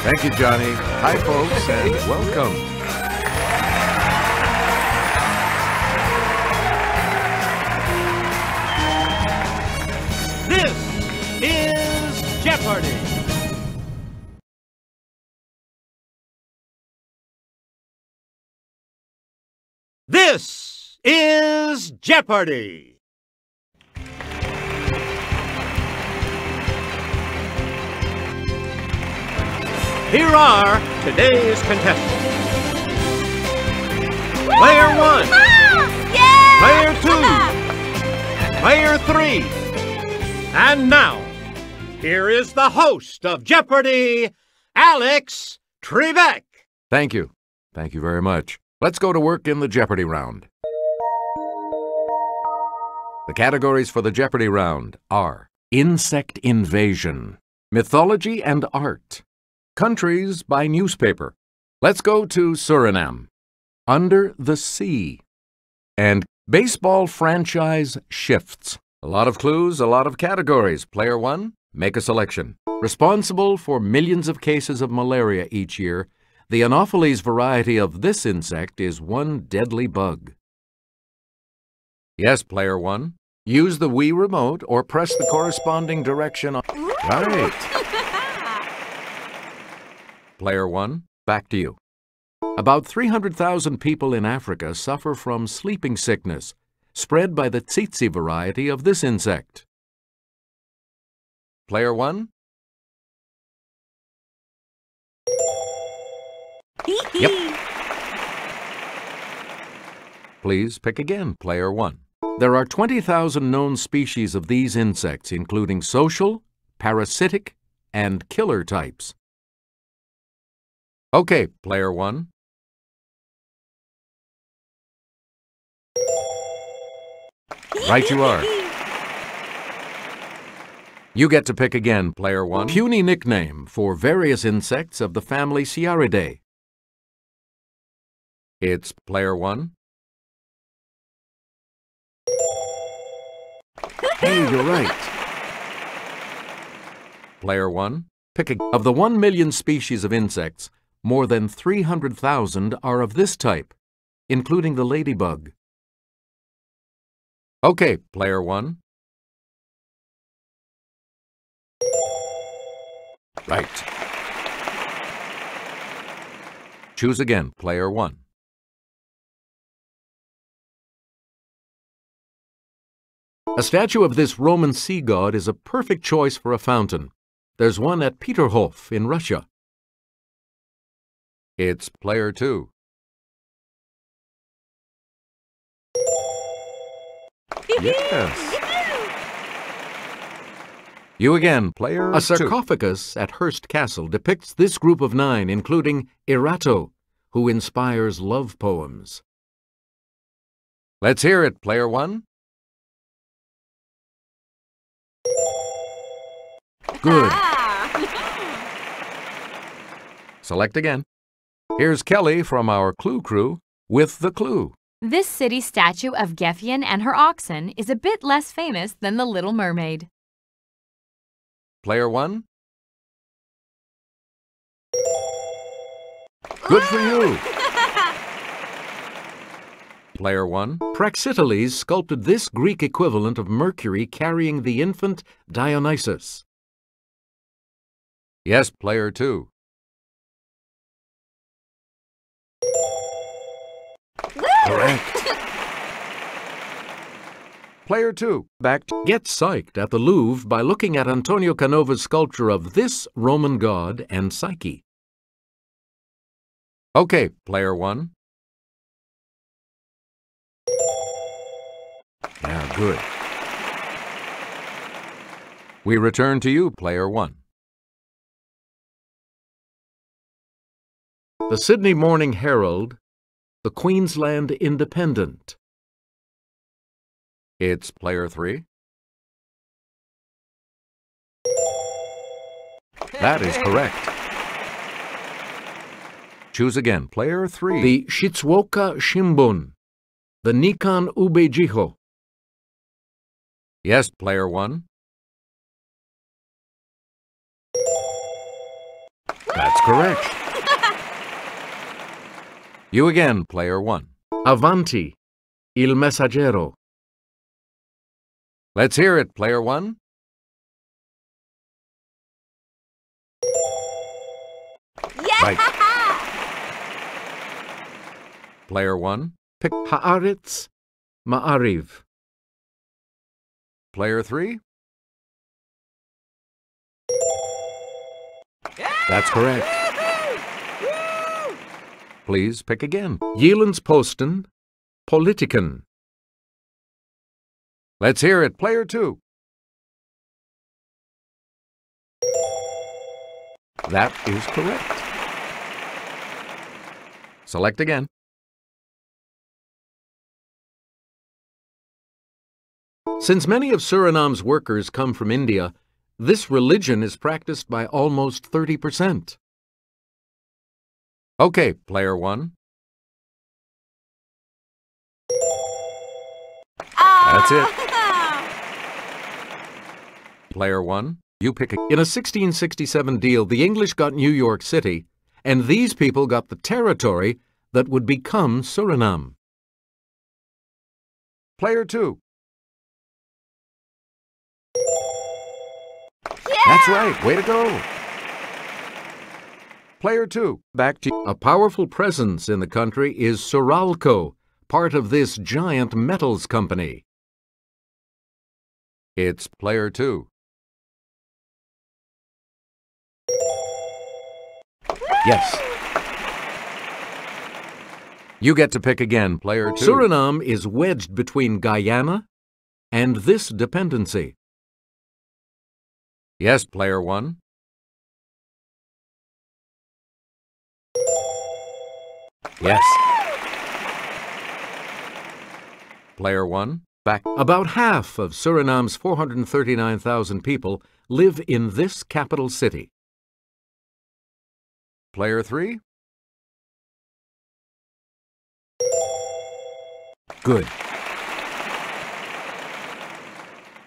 Thank you, Johnny. Hi, folks, and welcome. This is Jeopardy! This is Jeopardy! Here are today's contestants. Player 1. Yeah! Player 2. Player 3. And now, here is the host of Jeopardy, Alex Trebek. Thank you. Thank you very much. Let's go to work in the Jeopardy round. The categories for the Jeopardy round are Insect Invasion, Mythology and Art, Countries by Newspaper. Let's go to Suriname, Under the Sea, and Baseball Franchise Shifts. A lot of clues, a lot of categories. Player 1, make a selection. Responsible for millions of cases of malaria each year, the Anopheles variety of this insect is one deadly bug. Yes, Player 1. Use the Wii remote or press the corresponding direction on... Right. Player 1, back to you. About 300,000 people in Africa suffer from sleeping sickness, spread by the tsetse variety of this insect. Player 1? Yep. Please pick again, Player 1. There are 20,000 known species of these insects, including social, parasitic, and killer types. Okay, Player 1. Right you are. You get to pick again, Player 1. Puny nickname for various insects of the family Sciaridae. It's Player 1. Hey, you're right. Player 1. Pick of the 1 million species of insects, more than 300,000 are of this type, including the ladybug. Okay, Player 1. Right. Choose again, Player 1. A statue of this Roman sea god is a perfect choice for a fountain. There's one at Peterhof in Russia. It's Player 2. Yes. You again, Player 2. A sarcophagus at Hearst Castle depicts this group of 9, including Erato, who inspires love poems. Let's hear it, Player 1. Good. Select again. Here's Kelly from our Clue Crew with the clue. This city statue of Geffen and her oxen is a bit less famous than the Little Mermaid. Player 1. Good for you. Player 1. Praxiteles sculpted this Greek equivalent of Mercury carrying the infant Dionysus. Yes, Player 2. Correct. Player 2. Back to get psyched at the Louvre by looking at Antonio Canova's sculpture of this Roman god and Psyche. Okay, Player 1. Yeah, good. We return to you, Player 1. The Sydney Morning Herald, the Queensland Independent. It's Player 3. That is correct. Choose again, Player 3. The Shizuoka Shimbun, the Nikan Ubejiho. Yes, Player 1. That's correct. You again, player 1. Avanti, il messaggero. Let's hear it, player 1. Yeah! Right. Player 1, pick haaretz, ma'ariv. Player 3. That's correct. Please pick again. Jyllands-Posten, Politiken. Let's hear it, player 2. That is correct. Select again. Since many of Suriname's workers come from India, this religion is practiced by almost 30%. Okay, player 1. That's it. Player 1, you pick In a 1667 deal, the English got New York City, and these people got the territory that would become Suriname. Player 2. That's right. Way to go. Player 2, back to you. A powerful presence in the country is Suralco, part of this giant metals company. It's player 2. Yes. You get to pick again, player 2. Suriname is wedged between Guyana and this dependency. Yes, player 1. Yes. Player 1, back. About half of Suriname's 439,000 people live in this capital city. Player 3. Good.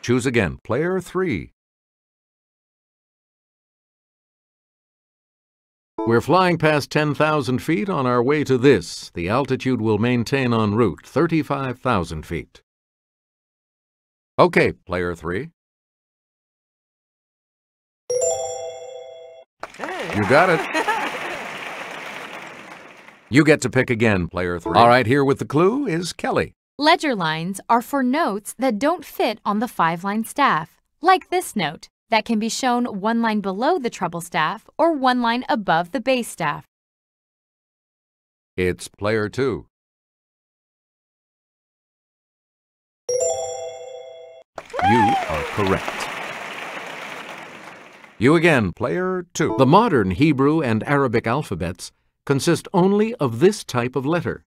Choose again, player 3. We're flying past 10,000 feet on our way to this. The altitude will maintain en route, 35,000 feet. Okay, player 3. You got it. You get to pick again, player 3. All right, here with the clue is Kelly. Ledger lines are for notes that don't fit on the 5-line staff, like this note, that can be shown one line below the treble staff or one line above the bass staff. It's player 2. You are correct. You again, player 2. The modern Hebrew and Arabic alphabets consist only of this type of letter.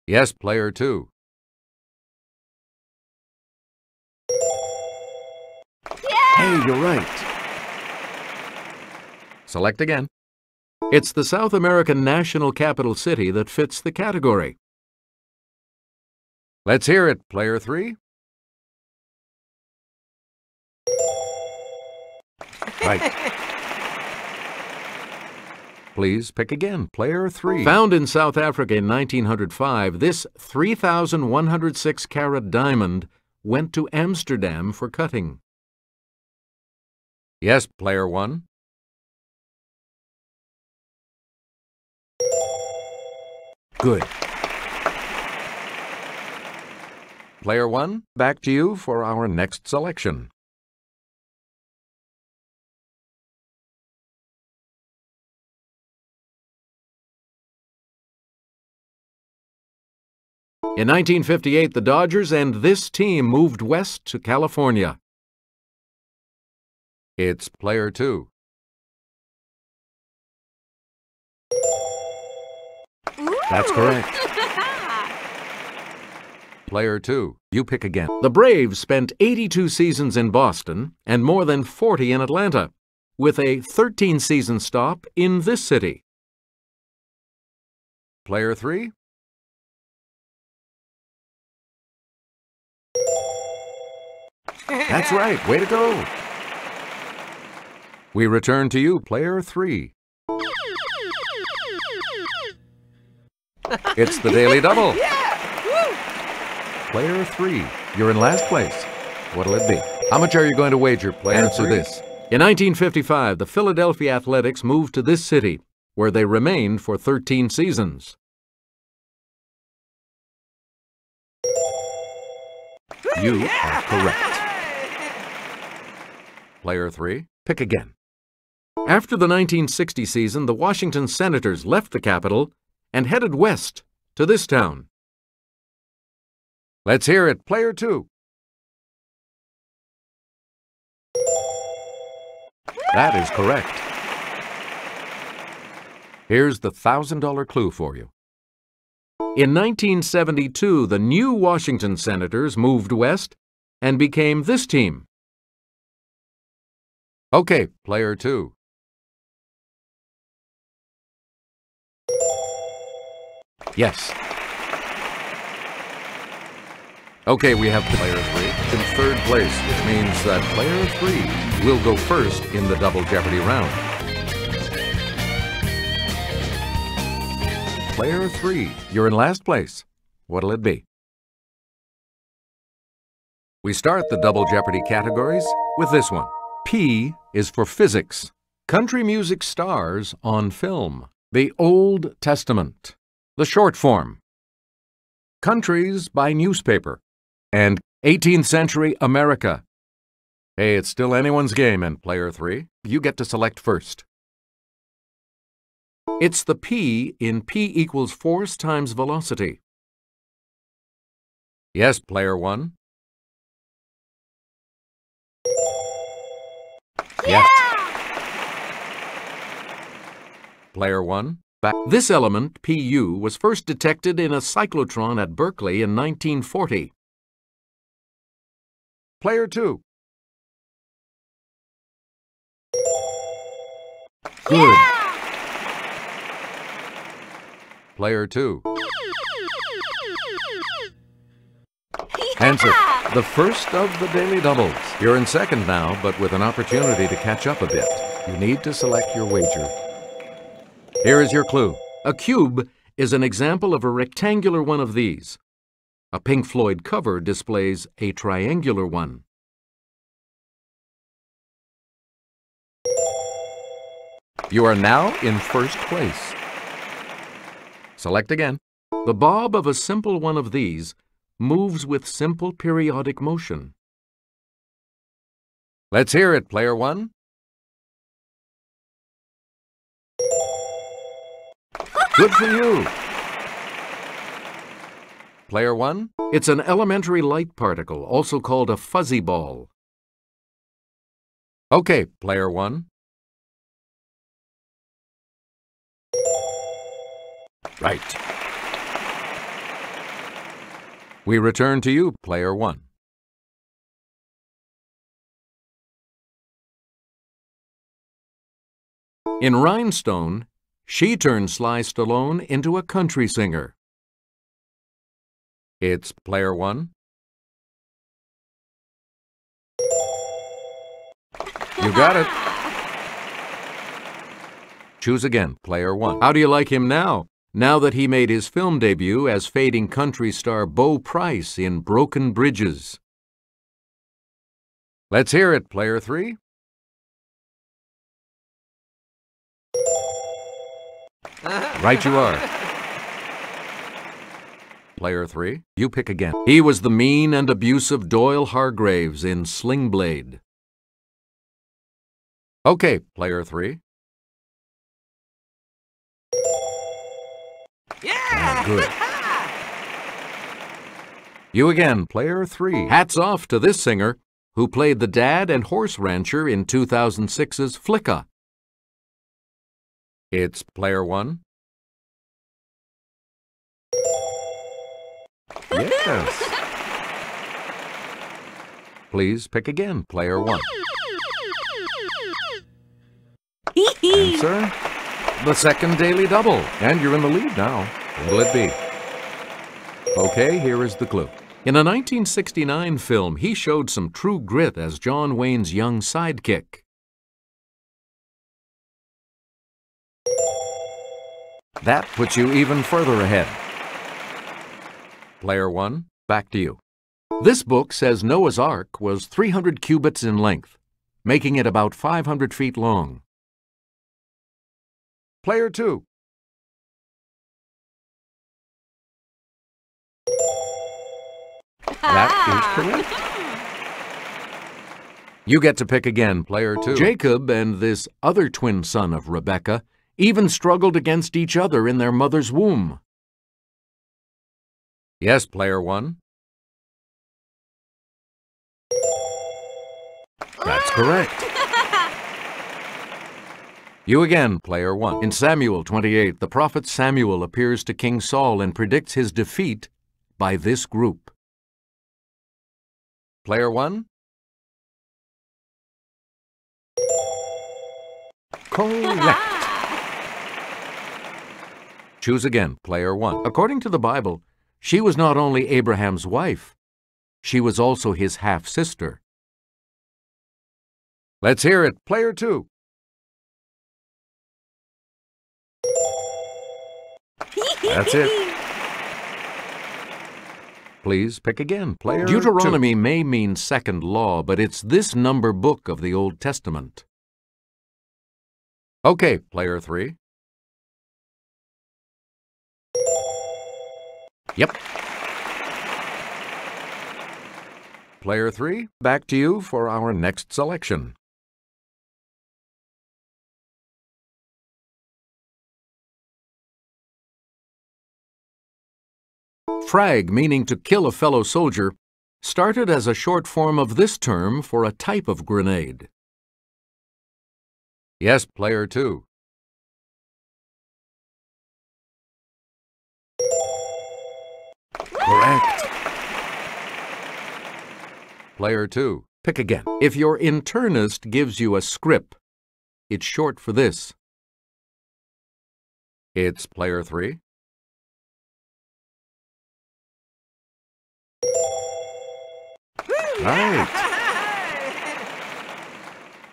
Yes, player 2. Hey, you're right. Select again. It's the South American national capital city that fits the category. Let's hear it, player 3. Right. Please pick again, player 3. Found in South Africa in 1905, this 3,106-carat diamond went to Amsterdam for cutting. Yes, player 1. Good. Player 1, back to you for our next selection. In 1958, the Dodgers and this team moved west to California. It's player 2. That's correct. Player 2, you pick again. The Braves spent 82 seasons in Boston and more than 40 in Atlanta, with a 13-season stop in this city. Player 3. That's right. Way to go. We return to you, player 3. It's the Daily Double. Player 3, you're in last place. What'll it be? How much are you going to wager, player? Answer this. In 1955, the Philadelphia Athletics moved to this city, where they remained for 13 seasons. You are correct. Player 3, pick again. After the 1960 season, the Washington Senators left the capital and headed west to this town. Let's hear it, player 2. That is correct. Here's the $1,000 clue for you. In 1972, the new Washington Senators moved west and became this team. Okay, player 2. Yes. Okay, we have player 3 in third place, which means that player 3 will go first in the Double Jeopardy round. Player 3, you're in last place. What'll it be? We start the Double Jeopardy categories with this one. P is for physics. Country music stars on film. The Old Testament. The short form. Countries by newspaper. And 18th century America. Hey, it's still anyone's game, and player 3, you get to select first. It's the P in P equals force times velocity. Yes, player 1. Yes. Player 1. This element, Pu, was first detected in a cyclotron at Berkeley in 1940. Player 2. Good. Player 2. Answer. The first of the Daily Doubles. You're in second now, but with an opportunity to catch up a bit. You need to select your wager. Here is your clue. A cube is an example of a rectangular one of these. A Pink Floyd cover displays a triangular one. You are now in first place. Select again. The bob of a simple one of these moves with simple periodic motion. Let's hear it, player 1. Good for you. Player 1, it's an elementary light particle, also called a fuzzy ball. Okay, player 1. Right. We return to you, player 1. In Rhinestone, she turned Sly Stallone into a country singer. It's player 1. You got it. Choose again, player 1. How do you like him now? Now that he made his film debut as fading country star Bo Price in Broken Bridges. Let's hear it, player 3. Right you are. Player 3, you pick again. He was the mean and abusive Doyle Hargraves in Sling Blade. Okay, player 3. Yeah! Good. You again, player 3. Hats off to this singer, who played the dad and horse rancher in 2006's Flicka. It's player 1. Yes. Please pick again, player 1. Answer. The second Daily Double. And you're in the lead now. What'll it be? Okay, here is the clue. In a 1969 film, he showed some true grit as John Wayne's young sidekick. That puts you even further ahead. Player 1, back to you. This book says Noah's Ark was 300 cubits in length, making it about 500 feet long. Player 2. That is correct. You get to pick again, Player 2. Jacob and this other twin son of Rebekah even struggled against each other in their mother's womb. Yes, Player 1. That's correct. You again, Player 1. In Samuel 28, the prophet Samuel appears to King Saul and predicts his defeat by this group. Player 1. Correct. Choose again, Player 1. According to the Bible, she was not only Abraham's wife, she was also his half-sister. Let's hear it, Player 2. That's it. Please pick again, Player 2. Deuteronomy may mean second law, but it's this number book of the Old Testament. Okay, Player 3. Yep. Player 3, back to you for our next selection. Frag, meaning to kill a fellow soldier, started as a short form of this term for a type of grenade. Yes, Player 2. Correct. Player 2, pick again. If your internist gives you a script, it's short for this. It's Player 3. Right.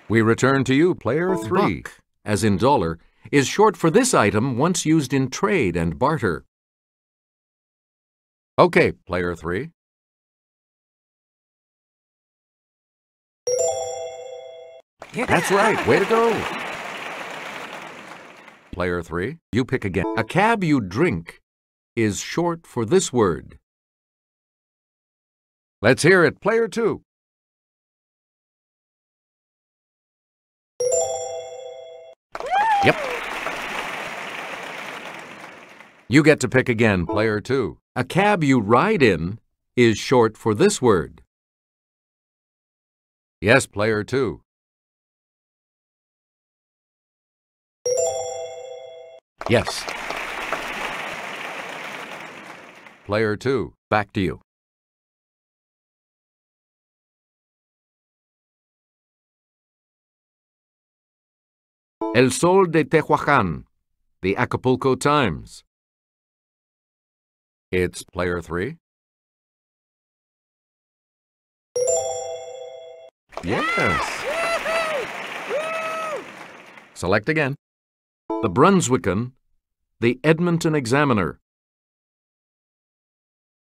We return to you, Player 3. Buck, as in dollar, is short for this item once used in trade and barter. Okay, Player 3. That's right. Way to go. Player 3, you pick again. A cab you drink is short for this word. Let's hear it, Player 2. Yep. You get to pick again, Player 2. A cab you ride in is short for this word. Yes, Player 2. Yes. Player 2, back to you. El Sol de Tehuacan, the Acapulco Times. It's Player 3. Yes. Select again. The Brunswickan, the Edmonton Examiner.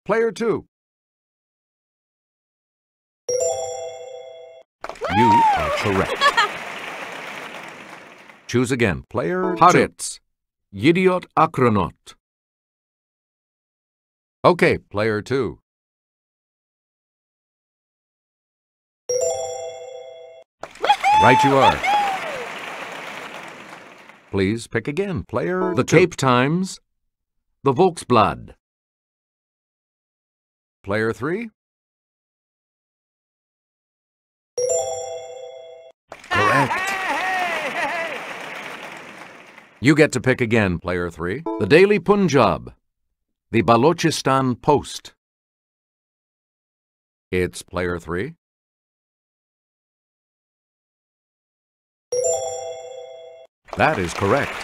Player 2. You are correct. Choose again. Player 2. Haaretz, Yediot Ahronot. Okay, Player 2. Right you are. Please pick again. Player 2. The Cape Times, the Volksblad. Player 3. Correct. You get to pick again, Player 3. The Daily Punjab, the Balochistan Post. It's Player 3. That is correct.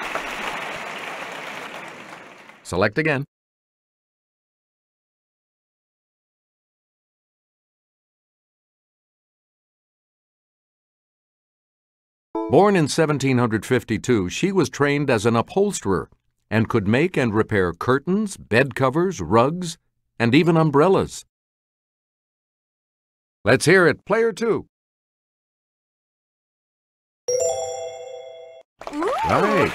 Select again. Born in 1752, she was trained as an upholsterer, and could make and repair curtains, bed covers, rugs, and even umbrellas. Let's hear it, player 2. Ooh. Right.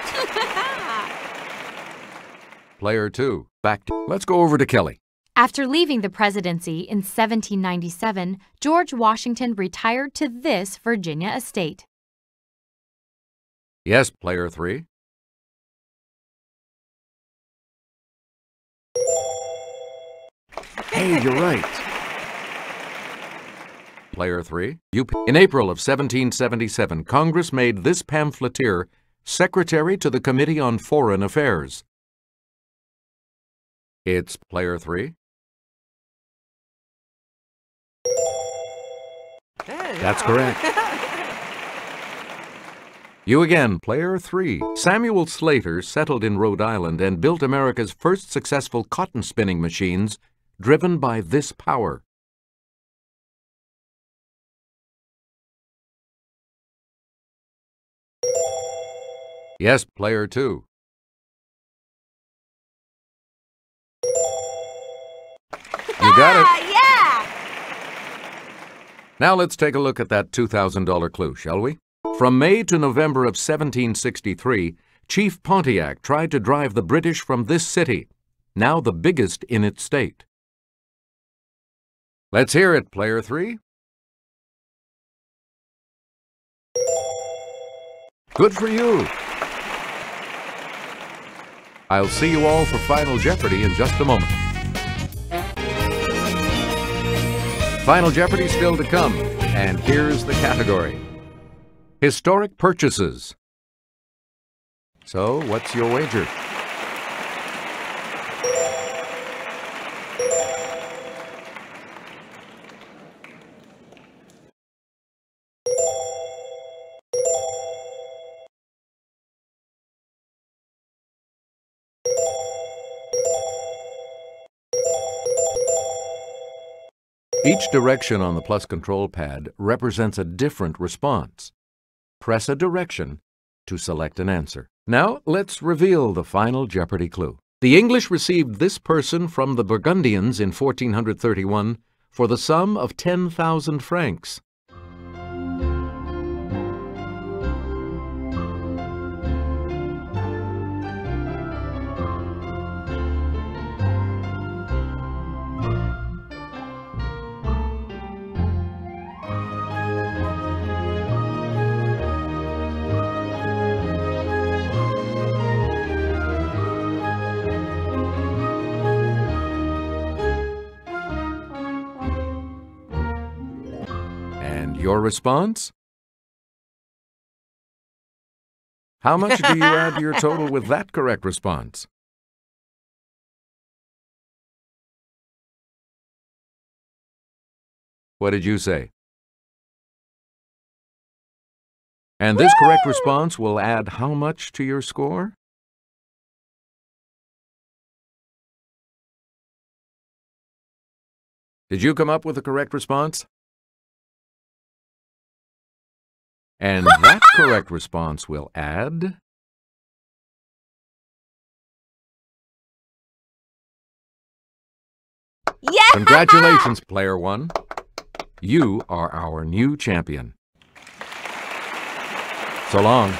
Player 2, back to... Let's go over to Kelly. After leaving the presidency in 1797, George Washington retired to this Virginia estate. Yes, player 3. Hey, you're right. Player 3, in April of 1777, Congress made this pamphleteer secretary to the Committee on Foreign Affairs. It's player 3. That's correct. You again, player 3. Samuel Slater settled in Rhode Island and built America's first successful cotton spinning machines driven by this power. Yes, player 2. You got it. Yeah! Now let's take a look at that $2,000 clue, shall we? From May to November of 1763, Chief Pontiac tried to drive the British from this city, now the biggest in its state. Let's hear it, player 3. Good for you. I'll see you all for Final Jeopardy in just a moment. Final Jeopardy still to come, and here's the category. Historic purchases. So, what's your wager? Each direction on the plus control pad represents a different response. Press a direction to select an answer. Now, let's reveal the Final Jeopardy clue. The English received this person from the Burgundians in 1431 for the sum of 10,000 francs. Your response? How much do you add to your total with that correct response? What did you say? And this correct response will add how much to your score? Did you come up with the correct response? And that correct response will add... Yeah! Congratulations, player 1. You are our new champion. So long.